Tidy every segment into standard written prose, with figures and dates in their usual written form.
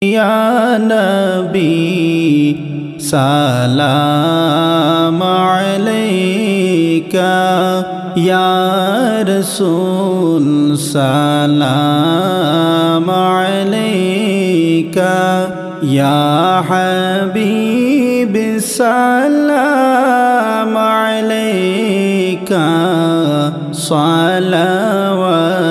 Ya Nabi salam alayka, Ya Rasul salam alayka, Ya Habib salam alayka, salawatullah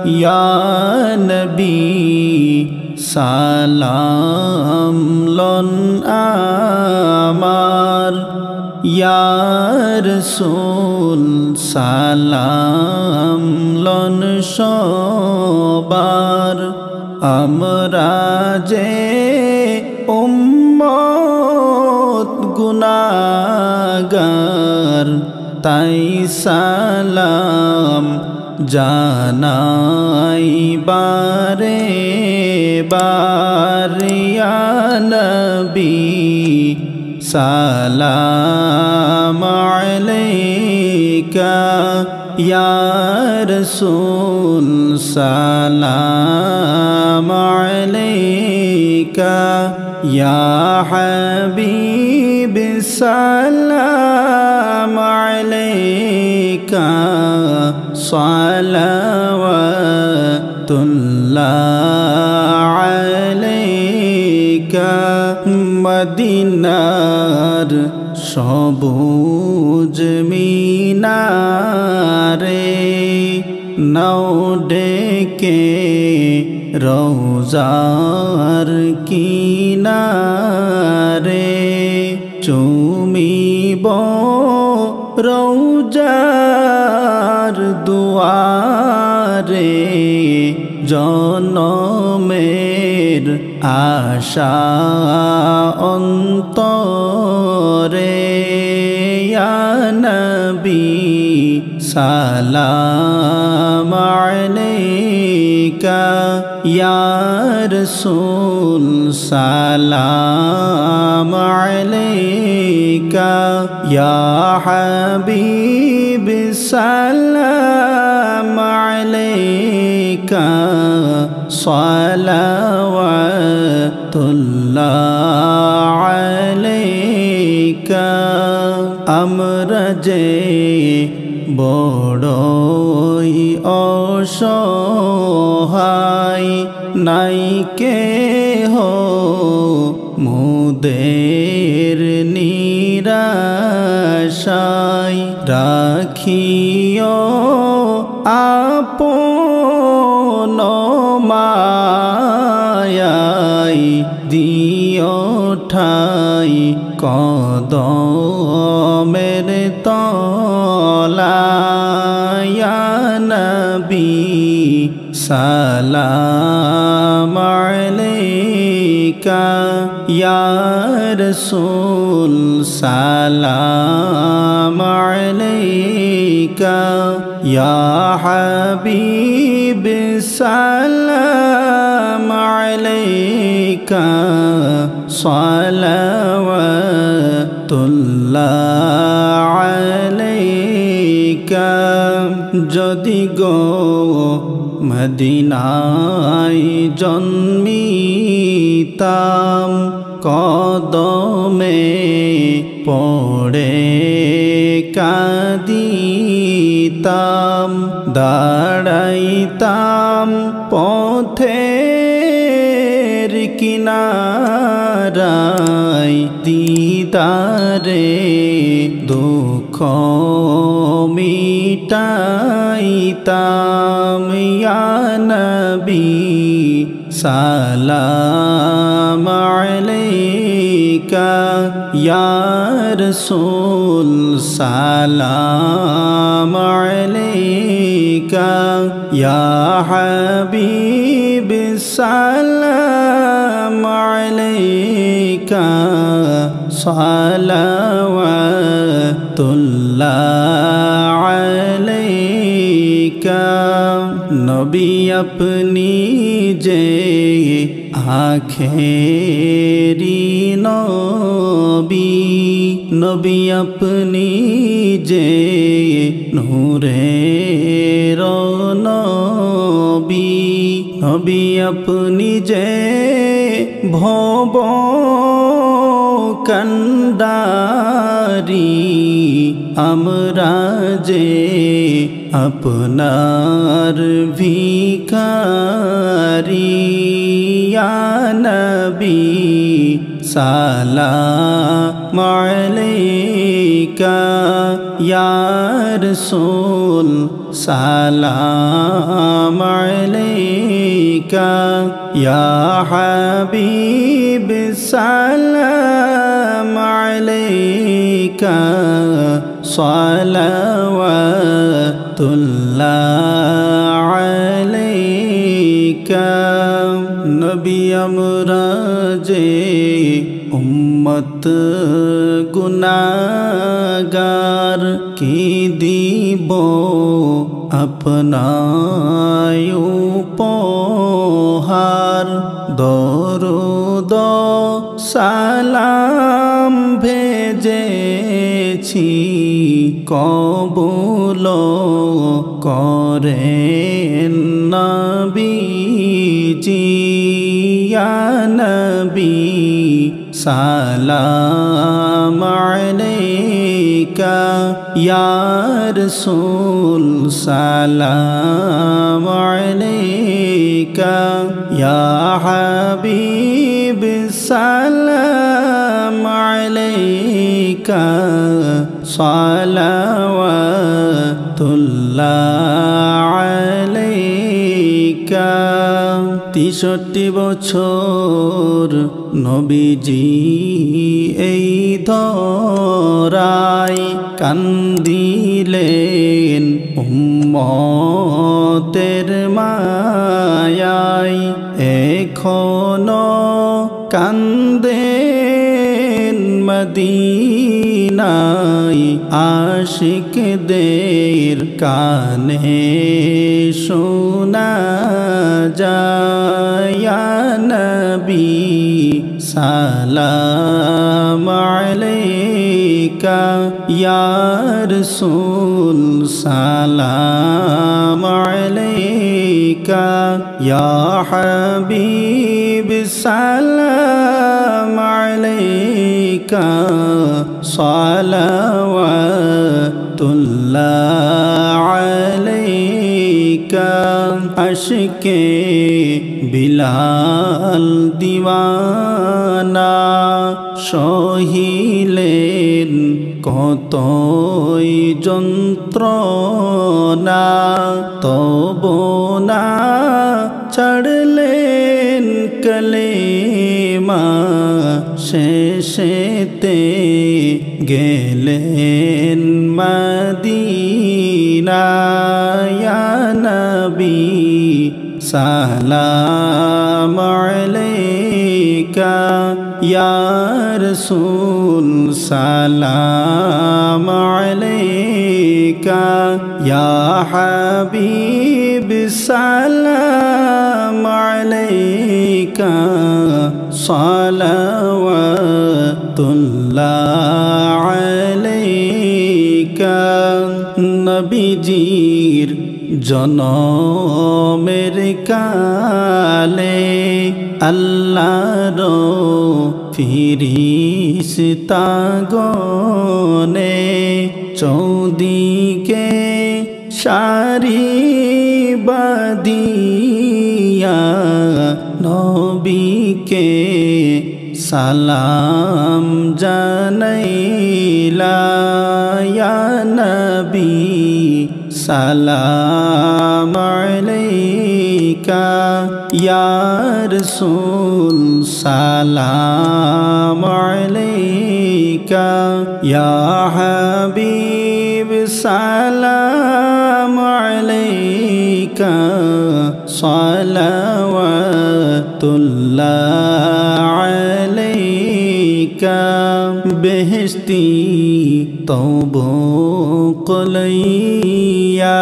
Ya Nabi salam lon amar, Ya Rasul salam lon সবার আমরা যে উম্মত গুনাহগার তাই সালাম জানাই বারে বারে ইয়া নবী সালাম আলাইকা, ইয়া রাসূল সালাম আলাইকা, ইয়া হাবিব সালাম আলাইকা, সালাওয়াতুল্লাহ আলাইকা। মদিনার সবুজ মিনারে নাও ডেকে রওজার কিনারে, চুমিব রওজার দুয়ারে, জনমের আশা অন্তরে, ইয়া নবী সালাম আলাইকা, ইয়া রাসূল সালাম আলাইকা, ইয়া হাবিব সালাম আলাইকা, সালাওয়াতুল্লাহ আলাইকা। আমরা যে বড়ই অসহায়, নাই কেহ মোদের নিরাশায়, রাখিও আপন মায়ায়, দিও ঠাই কদমের তলায়, ইয়া নবী সালাম আলাইকা, ইয়া রাসূল সালাম আলাইকা, ইয়া হাবিব সালাম আলাইকা, সালাওয়াতুল্লাহ আলাইকা। যদি গো মদিনায় জন্মিতাম, কদমে পড়ে কাঁদিতাম, দাঁড়াইতাম পথের কিনারায়, দিদারে দুঃখ মিটাইতাম, ইয়া নবী সালাম আলাইকা, ইয়া রাসূল সালাম আলাইকা, ইয়া হাবিব সালাম আলাইকা, সালাওয়াতুল্লাহ আলাইকা। नबी अपनी जे आखेरी नबी नबी अपनी जे नूरेर नबी नबी अपनी जे भव कंडारी আমরা যে আপনার ভিখারি ইয়া নবী সালাম আলাইকা ইয়া রাসূল সালাম আলাইকা ইয়া হাবিব সালাম আলাইকা সালাওয়াতুল্লাহ আলাইকা নবী আমরা যে উম্মত গুনাহগার কি দিব আপনায় উপহার দরুদ সালাম ভেজেছি কবুল করেন নবীজি ইয়া নবী সালাম আলাইকা ইয়া রাসূল সালাম আলাইকা ইয়া হাবিব সালাম আলাইকা সালাওয়াতুল্লাহ আলাইকা ৬৩ বছর নবীজি এই ধরায় কান্দিলেন উম্মতের মায়ায় এখনো কান্দেন মদিনায় আশিকদের কানে শোনা যায় ইয়া নবী সালাম আলাইকা ইয়া রাসূল সালাম আলাইকা ইয়া হাবিব সালাম আলাইকা সালাওয়াতুল্লাহ আলাইকা আশিকে বিলাল দিওয়ানা সহিলেন কতই যন্ত্রণা তবু না ছাড়লেন কলেমা শেষেতে গেলেন মদিনা ইয়া নবী সালাম আলাইকা ইয়া রাসূল সালাম আলাইকা ইয়া হাবিব সালাম আলাইকা সালাওয়াতুল্লাহ আলাইকা নবীজির জনমের কালে আল্লাহর ফিরিস্তা গনে চৌদিকে সারি বাদিয়া নবীকে সালাম জানাইলা ইয়া নবী সালাম আলাইকা ইয়া রাসূল সালাম আলাইকা ইয়া হাবিব সালাম আলাইকা সালাওয়াতুল্লাহ আলাইকা বেহেশতি তৌবক লইয়া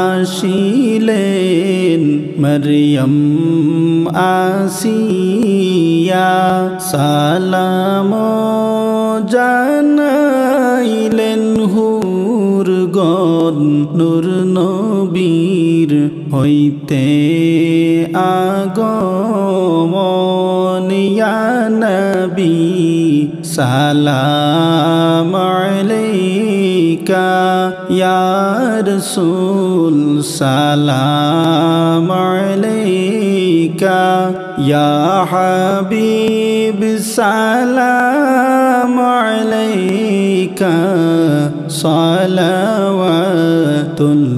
আসিলেন মরিয়ম আসিয়া সালাম জানাইলেন হুরগণ নূর নবীর হইতে আগমন ইয়া নবী সালাম আলাইকা ইয়া রাসূল সালাম আলাইকা ইয়া হাবিব সালাম আলাইকা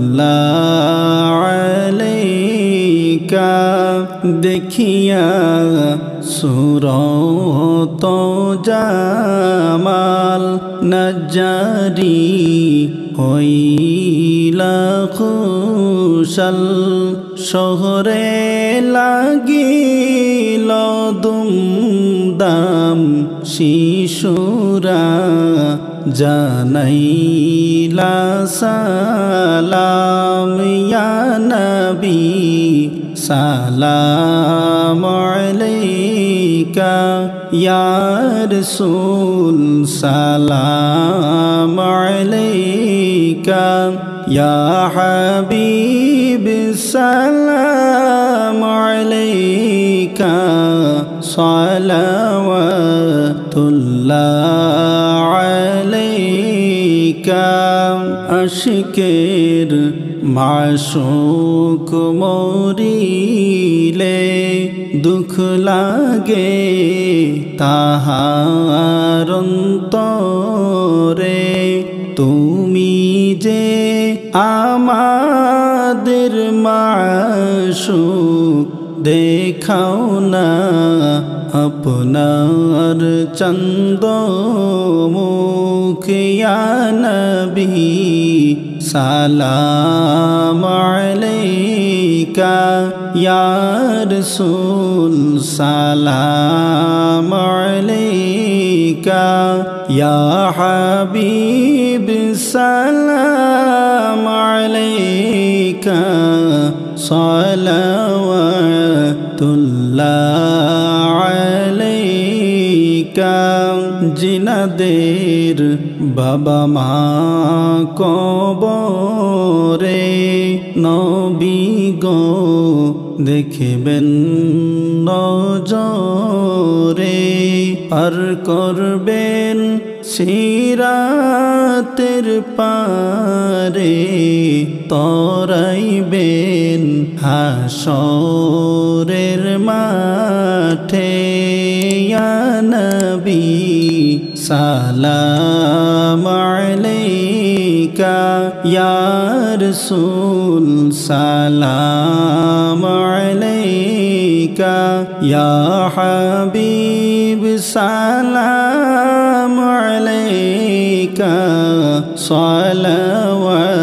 সালাওয়াতুল্লাহ আলাইকা দেখিয়া সুরত জামাল নজারি হইলা খুশাল শহরে লাগিল দুমদাম শিশুরা জানাইলা সালাম ইয়া নবী সালাম আলাইকা ইয়া রাসূল সালাম আলাইকা ইয়া হাবিব সালাম আলাইকা সালাওয়াতুল্লাহ আলাইকা আশিকের মাশুক মরিলে দুঃখ লাগে তাহার অন্তরে তুমি যে আমাদের মাশুক দেখাও না আপনার চন্দ মুখ ইয়া নবী সালাম আলাইকা ইয়া রাসূল সালাম আলাইকা ইয়া হাবিব সালাম আলাইকা সালাওয়াতুল্লাহ আলাইকা জিনাদের বাবা মা কবরে নবী গো দেখবেন নজরে আর করবেন সিরাতের পারে তরাইবেন হাসরের মাঠে ইয়া নবী সালাম আলাইকা ইয়া রাসূল সালাম আলাইকা ইয়া হাবিব সালাম আলাইকা সালাওয়াতুল্লাহ